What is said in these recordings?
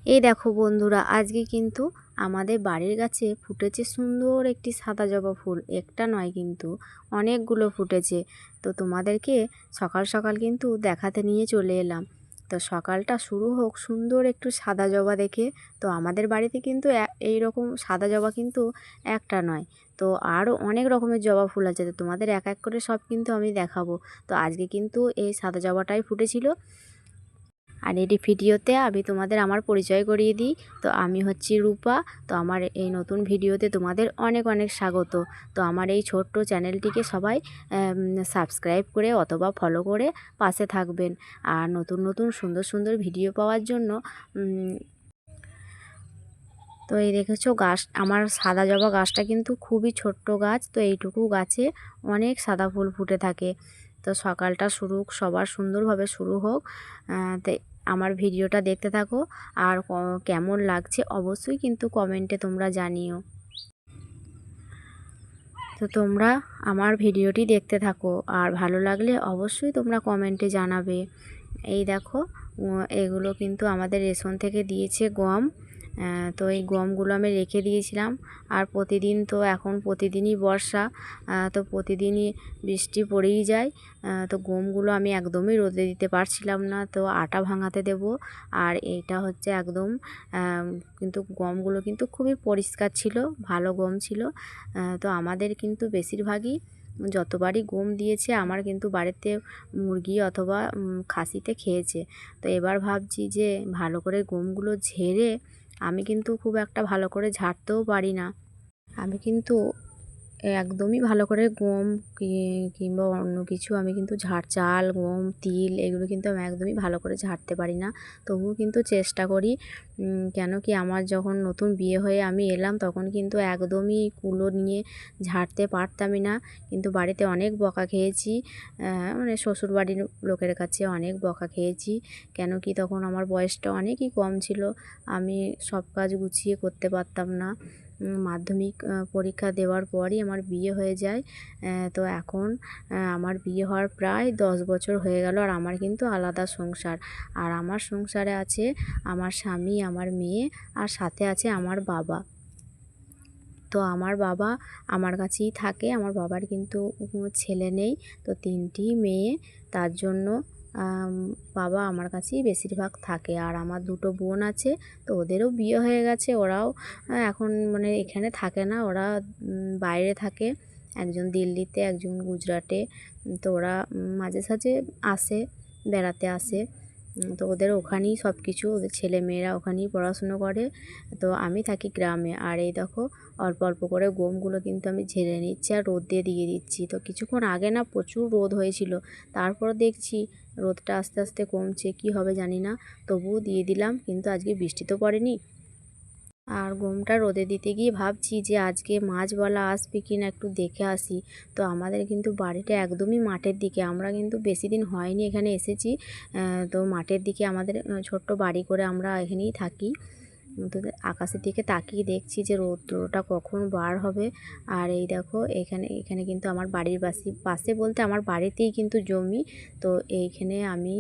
এই দেখো বন্ধুরা, আজকে কিন্তু আমাদের বাড়ির গাছে ফুটেছে সুন্দর একটি সাদা জবা ফুল। একটা নয়, কিন্তু অনেকগুলো ফুটেছে। তো তোমাদেরকে সকাল সকাল কিন্তু দেখাতে নিয়ে চলে এলাম। তো সকালটা শুরু হোক সুন্দর একটু সাদা জবা দেখে। তো আমাদের বাড়িতে কিন্তু এই রকম সাদা জবা কিন্তু একটা নয়, তো আরও অনেক রকমের জবা ফুল আছে। তো তোমাদের এক এক করে সব কিন্তু আমি দেখাবো। তো আজকে কিন্তু এই সাদা জবাটাই ফুটেছিল। আর এই ভিডিওতে আমি তোমাদের আমার পরিচয় করিয়ে দিই। তো আমি হচ্ছি রূপা। তো আমার এই নতুন ভিডিওতে তোমাদের অনেক অনেক স্বাগত। তো আমার এই ছোট্ট চ্যানেলটিকে সবাই সাবস্ক্রাইব করে অথবা ফলো করে পাশে থাকবেন। আর নতুন নতুন সুন্দর সুন্দর ভিডিও পাওয়ার জন্য তো এই দেখেছো গাছ, আমার সাদা জবা গাছটা কিন্তু খুবই ছোট্ট গাছ। তো এইটুকু গাছে অনেক সাদা ফুল ফুটে থাকে। তো সকালটা সবার সুন্দরভাবে শুরু হোক। তো আমার ভিডিওটা দেখতে থাকো। আর কেমন লাগছে অবশ্যই কিন্তু কমেন্টে তোমরা জানিও। তো তোমরা আমার ভিডিওটি দেখতে থাকো, আর ভালো লাগলে অবশ্যই তোমরা কমেন্টে জানাবে। এই দেখো, এগুলো কিন্তু আমাদের রেশন থেকে দিয়েছে গম। তো এই গমগুলো আমি রেখে দিয়েছিলাম। আর প্রতিদিন তো এখন প্রতিদিনই বর্ষা, তো প্রতিদিনই বৃষ্টি পড়েই যায়। তো গমগুলো আমি একদমই রোদে দিতে পারছিলাম না, তো আটা ভাঙাতে দেব। আর এইটা হচ্ছে একদম কিন্তু গমগুলো কিন্তু খুবই পরিষ্কার ছিল, ভালো গম ছিল। তো আমাদের কিন্তু বেশিরভাগই যতবারই গম দিয়েছে আমার কিন্তু বাড়িতে মুরগি অথবা খাসিতে খেয়েছে। তো এবার ভাবছি যে ভালো করে গমগুলো ঝেড়ে, আমি কিন্তু খুব একটা ভালো করে ঝাড়তেও পারি না। আমি কিন্তু একদমই ভালো করে গম কিংবা অন্য কিছু আমি কিন্তু চাল, গম, তিল এগুলো কিন্তু আমি একদমই ভালো করে ঝাড়তে পারি না। তবুও কিন্তু চেষ্টা করি। কেন কি, আমার যখন নতুন বিয়ে হয়ে আমি এলাম তখন কিন্তু একদমই কুলো নিয়ে ঝাড়তে পারতামই না। কিন্তু বাড়িতে অনেক বকা খেয়েছি, মানে শ্বশুরবাড়ির লোকের কাছে অনেক বকা খেয়েছি। কেন কি, তখন আমার বয়সটা অনেকই কম ছিল, আমি সব কাজ গুছিয়ে করতে পারতাম না। মাধ্যমিক পরীক্ষা দেওয়ার পরই আমার বিয়ে হয়ে যায়। তো এখন আমার বিয়ে হওয়ার প্রায় 10 বছর হয়ে গেল, আর আমার কিন্তু আলাদা সংসার। আর আমার সংসারে আছে আমার স্বামী, আমার মেয়ে, আর সাথে আছে আমার বাবা। তো আমার বাবা আমার কাছেই থাকে। আমার বাবার কিন্তু ছেলে নেই, তো 3টি মেয়ে। তার জন্য বাবা আমার কাছেই বেশিরভাগ থাকে। আর আমার 2টো বোন আছে, তো ওদেরও বিয়ে হয়ে গেছে। ওরাও এখন মানে এখানে থাকে না, ওরা বাইরে থাকে। একজন দিল্লিতে, একজন গুজরাটে। তো ওরা মাঝে সাঝে আসে, বেড়াতে আসে। তো ওদের ওখানেই সব কিছু, ওদের ছেলে মেয়েরা ওখানেই পড়াশুনো করে। তো আমি থাকি গ্রামে। আর এই দেখো, অল্প অল্প করে গমগুলো কিন্তু আমি ঝেড়ে নিচ্ছি আর রোদ দিয়ে দিচ্ছি। তো কিছুক্ষণ আগে না প্রচুর রোদ হয়েছিল, তারপর দেখছি রোদটা আস্তে আস্তে কমছে, কি হবে জানি না, তবুও দিয়ে দিলাম। কিন্তু আজকে বৃষ্টি তো পড়েনি। আর গমটা রোদে দিতে গিয়ে ভাবছি যে আজকে মাছওয়ালা আসবে কি না একটু দেখে আসি। তো আমাদের কিন্তু বাড়িটা একদমই মাঠের দিকে, আমরা কিন্তু বেশি দিন হয়নি এখানে এসেছি। তো মাঠের দিকে আমাদের ছোট্ট বাড়ি করে আমরা এখানেই থাকি। তো আকাশের দিকে তাকিয়ে দেখছি যে রৌদ্রটা কখন বার হবে। আর এই দেখো, এখানে এখানে কিন্তু আমার বাড়ির পাশে বলতে আমার বাড়িতেই কিন্তু জমি। তো এইখানে আমি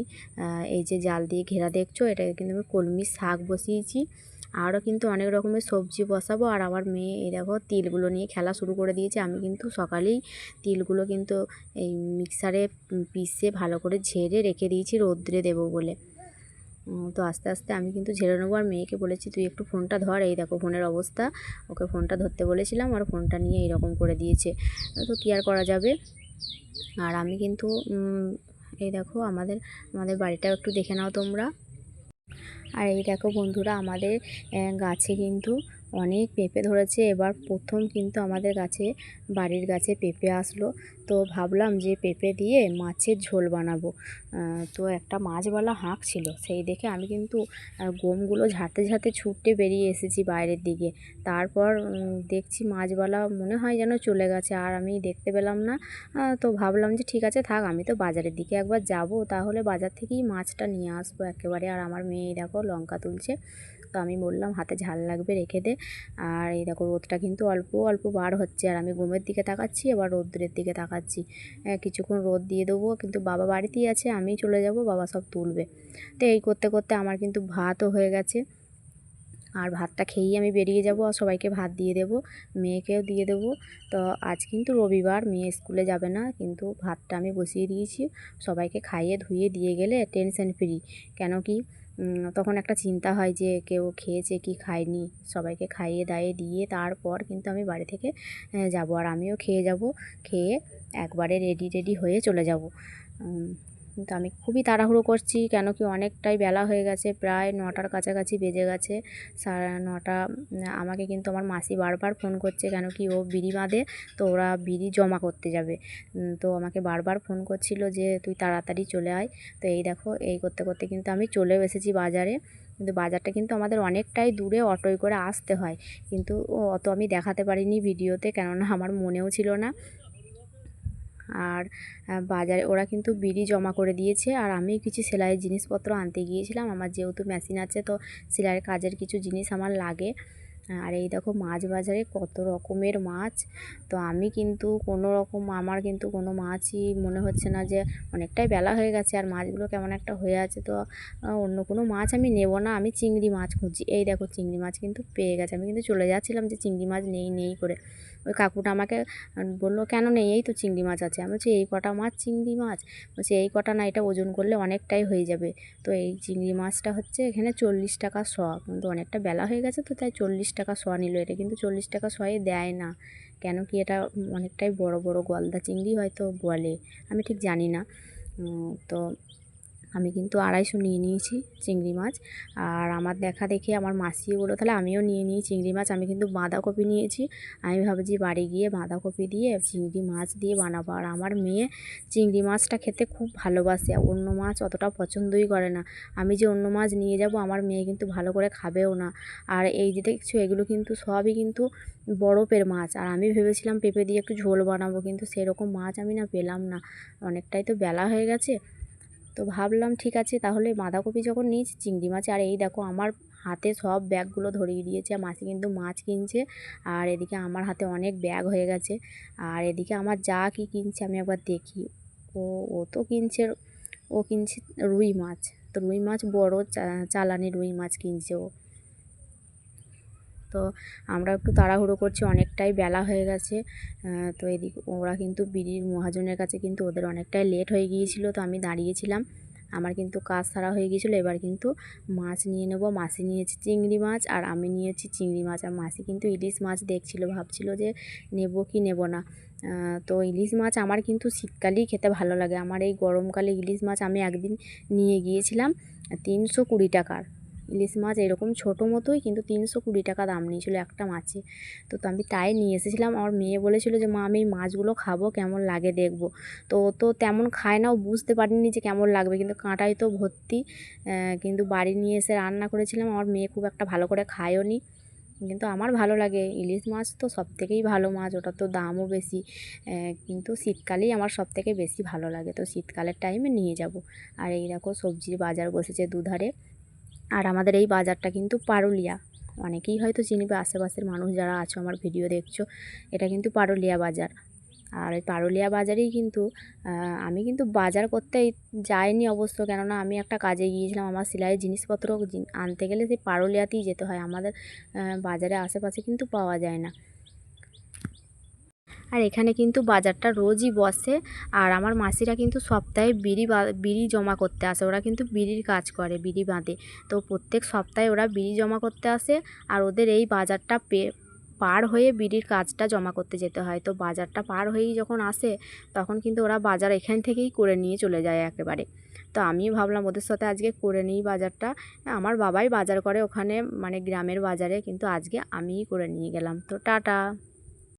এই যে জাল দিয়ে ঘেরা দেখছো, এটা কিন্তু আমি কলমি শাক বসিয়েছি। আরও কিন্তু অনেক রকমের সবজি বসাবো। আর আমার মেয়ে এই দেখো তিলগুলো নিয়ে খেলা শুরু করে দিয়েছে। আমি কিন্তু সকালেই তিলগুলো কিন্তু এই মিক্সারে পিষে ভালো করে ঝেড়ে রেখে দিয়েছি রৌদ্রে দেবো বলে। তো আস্তে আস্তে আমি কিন্তু ঝেড়ে নেবো। আর মেয়েকে বলেছি তুই একটু ফোনটা ধর। এই দেখো ফোনের অবস্থা, ওকে ফোনটা ধরতে বলেছিলাম আর ফোনটা নিয়ে এইরকম করে দিয়েছে। তো কী আর করা যাবে। আর আমি কিন্তু এই দেখো আমাদের আমাদের বাড়িটাও একটু দেখে নাও তোমরা। আর এই দেখো বন্ধুরা, আমাদের গাছে কিন্তু অনেক পেঁপে ধরেছে। এবার প্রথম কিন্তু আমাদের গাছে, বাড়ির গাছে পেঁপে আসলো। তো ভাবলাম যে পেঁপে দিয়ে মাছের ঝোল বানাবো। তো একটা মাছওয়ালা হাঁকছিল, সেই দেখে আমি কিন্তু গমগুলো ঝাড়তে ঝাড়তে ছুটে বেরিয়ে এসেছি বাইরের দিকে। তারপর দেখছি মাছওয়ালা মনে হয় যেন চলে গেছে, আর আমি দেখতে পেলাম না। তো ভাবলাম যে ঠিক আছে থাক, আমি তো বাজারের দিকে একবার যাব, তাহলে বাজার থেকেই মাছটা নিয়ে আসবো একেবারে। আর আমার মেয়ে দেখো লঙ্কা তুলছে, তো আমি বললাম হাতে ঝাল লাগবে রেখে দে। আর এই দেখো রোদটা কিন্তু অল্প অল্প বার হচ্ছে, আর আমি গমের দিকে তাকাচ্ছি আবার রোদ্রের দিকে তাকাচ্ছি। কিছুক্ষণ রোদ দিয়ে দেবো, কিন্তু বাবা বাড়িতেই আছে, আমি চলে যাব, বাবা সব তুলবে। তো এই করতে করতে আমার কিন্তু ভাতও হয়ে গেছে। আর ভাতটা খেয়েই আমি বেরিয়ে যাব আর সবাইকে ভাত দিয়ে দেবো, মেয়েকেও দিয়ে দেবো। তো আজ কিন্তু রবিবার, মেয়ে স্কুলে যাবে না, কিন্তু ভাতটা আমি বসিয়ে দিয়েছি। সবাইকে খাইয়ে ধুয়ে দিয়ে গেলে টেনশন ফ্রি। কেন কি তখন একটা চিন্তা হয় যে কেউ খেয়েছে কি খায়নি। সবাইকে খাইয়ে দাইয়ে দিয়ে তারপর কিন্তু আমি বাড়ি থেকে যাব, আর আমিও খেয়ে যাব। খেয়ে একবারে রেডি হয়ে চলে যাব। কিন্তু আমি খুবই তাড়াহুড়ো করছি, কেন কি অনেকটাই বেলা হয়ে গেছে, প্রায় 9টার কাছাকাছি বেজে গেছে, 9:30। আমাকে কিন্তু আমার মাসি বারবার ফোন করছে, কেন কি ও বিড়ি বাঁধে, তো ওরা বিড়ি জমা করতে যাবে। তো আমাকে বারবার ফোন করছিল যে তুই তাড়াতাড়ি চলে আয়। তো এই দেখো, এই করতে করতে কিন্তু আমি চলেও এসেছি বাজারে। কিন্তু বাজারটা কিন্তু আমাদের অনেকটাই দূরে, অটোয় করে আসতে হয়, কিন্তু অত আমি দেখাতে পারিনি ভিডিওতে, কেননা আমার মনেও ছিল না। আর বাজারে ওরা কিন্তু বিড়ি জমা করে দিয়েছে, আর আমি কিছু সেলাইয়ের জিনিসপত্র আনতে গিয়েছিলাম। আমার যেহেতু মেশিন আছে, তো সেলাইয়ের কাজের কিছু জিনিস আমার লাগে। আর এই দেখো মাছ বাজারে কত রকমের মাছ। তো আমি কিন্তু কোনো রকম, আমার কিন্তু কোনো মাছই মনে হচ্ছে না, যে অনেকটাই বেলা হয়ে গেছে আর মাছগুলো কেমন একটা হয়ে আছে। তো অন্য কোনো মাছ আমি নেব না, আমি চিংড়ি মাছ খুঁজছি। এই দেখো চিংড়ি মাছ কিন্তু পেয়ে গেছে। আমি কিন্তু চলে যাচ্ছিলাম যে চিংড়ি মাছ নেই করে, ওই কাকুটা আমাকে বললো কেন নেই, এই তো চিংড়ি মাছ আছে। আমি বলছি এই কটা মাছ চিংড়ি মাছ? বলছি এই কটা না, এটা ওজন করলে অনেকটাই হয়ে যাবে। তো এই চিংড়ি মাছটা হচ্ছে এখানে 40 টাকা শ, কিন্তু অনেকটা বেলা হয়ে গেছে, তো তাই 40 টাকা শ নিল। এটা কিন্তু 40 টাকা শয়ে দেয় না, কেন কি এটা অনেকটাই বড় বড় গলদা চিংড়ি হয়তো বলে, আমি ঠিক জানি না। তো আমি কিন্তু 250 নিয়ে নিয়েছি চিংড়ি মাছ। আর আমার দেখা দেখে আমার মাসিও বললো তাহলে আমিও নিয়ে নিই চিংড়ি মাছ। আমি কিন্তু বাঁধাকপি নিয়েছি, আমি ভাবছি বাড়ি গিয়ে বাঁধাকপি দিয়ে চিংড়ি মাছ দিয়ে বানাবো। আর আমার মেয়ে চিংড়ি মাছটা খেতে খুব ভালোবাসে, অন্য মাছ অতটা পছন্দই করে না। আমি যে অন্য মাছ নিয়ে যাব, আমার মেয়ে কিন্তু ভালো করে খাবেও না। আর এই যে দেখছো, এগুলো কিন্তু সবই কিন্তু বরফের মাছ। আর আমি ভেবেছিলাম পেঁপে দিয়ে একটু ঝোল বানাবো, কিন্তু সেরকম মাছ আমি না পেলাম না, অনেকটাই তো বেলা হয়ে গেছে। তো ভাবলাম ঠিক আছে, তাহলে বাঁধাকপি যখন নিয়েছি চিংড়ি মাছ। আর এই দেখো আমার হাতে সব ব্যাগগুলো ধরিয়ে দিয়েছে, আর মাসি কিন্তু মাছ কিনছে। আর এদিকে আমার হাতে অনেক ব্যাগ হয়ে গেছে। আর এদিকে আমার যা কি কিনছে আমি একবার দেখি। ও ও তো কিনছে, ও কিনছে রুই মাছ। তো রুই মাছ বড় চালানি রুই মাছ কিনছে ও। তো আমরা একটু তাড়াহুড়ো করছি, অনেকটাই বেলা হয়ে গেছে। তো এদিকে ওরা কিন্তু বিড়ির মহাজনের কাছে কিন্তু ওদের অনেকটাই লেট হয়ে গিয়েছিল, তো আমি দাঁড়িয়েছিলাম। আমার কিন্তু কাজ সারা হয়ে গিয়েছিলো। এবার কিন্তু মাছ নিয়ে নেবো। মাসি নিয়েছি চিংড়ি মাছ আর আমি নিয়েছি চিংড়ি মাছ। আর মাসি কিন্তু ইলিশ মাছ দেখছিল, ভাবছিল যে নেব কি নেব না। তো ইলিশ মাছ আমার কিন্তু শীতকালেই খেতে ভালো লাগে। আমার এই গরমকালে ইলিশ মাছ আমি একদিন নিয়ে গিয়েছিলাম 320 টাকার ইলিশ মাছ, এরকম ছোটো মতোই, কিন্তু 320 টাকা দাম নিয়েছিল একটা মাছে। তো আমি তাই নিয়ে এসেছিলাম। আমার মেয়ে বলেছিল যে মা আমি এই মাছগুলো খাবো, কেমন লাগে দেখবো। তো ও তো তেমন খায় না, ও বুঝতে পারিনি যে কেমন লাগবে, কিন্তু কাঁটায় তো ভর্তি। কিন্তু বাড়ি নিয়ে এসে রান্না করেছিলাম, আমার মেয়ে খুব একটা ভালো করে খায়ও নি, কিন্তু আমার ভালো লাগে। ইলিশ মাছ তো সবথেকেই ভালো মাছ, ওটা তো দামও বেশি। কিন্তু শীতকালেই আমার সবথেকে বেশি ভালো লাগে, তো শীতকালের টাইমে নিয়ে যাব। আর এই দেখো সবজির বাজার বসেছে দুধারে। আর আমাদের এই বাজারটা কিন্তু পারুলিয়া, অনেকেই হয়তো চিনবে, আশেপাশের মানুষ যারা আছো আমার ভিডিও দেখছো, এটা কিন্তু পারুলিয়া বাজার। আর ওই পারুলিয়া বাজারেই কিন্তু আমি কিন্তু বাজার করতে যাইনি অবশ্য, কেননা আমি একটা কাজে গিয়েছিলাম। আমার সেলাইয়ের জিনিসপত্র আনতে গেলে সেই পারুলিয়াতেই যেতে হয়, আমাদের বাজারে আশেপাশে কিন্তু পাওয়া যায় না। আর এখানে কিন্তু বাজারটা রোজই বসে। আর আমার মাসিরা কিন্তু সপ্তাহে বিড়ি জমা করতে আসে, ওরা কিন্তু বিড়ির কাজ করে, বিড়ি বাঁধে। তো প্রত্যেক সপ্তাহে ওরা বিড়ি জমা করতে আসে, আর ওদের এই বাজারটা পার হয়ে বিড়ির কাজটা জমা করতে যেতে হয়। তো বাজারটা পার হয়েই যখন আসে, তখন কিন্তু ওরা বাজার এখান থেকেই করে নিয়ে চলে যায় একেবারে। তো আমিও ভাবলাম ওদের সাথে আজকে করে নিই বাজারটা। আমার বাবাই বাজার করে ওখানে, মানে গ্রামের বাজারে, কিন্তু আজকে আমিই করে নিয়ে গেলাম। তো টাটা।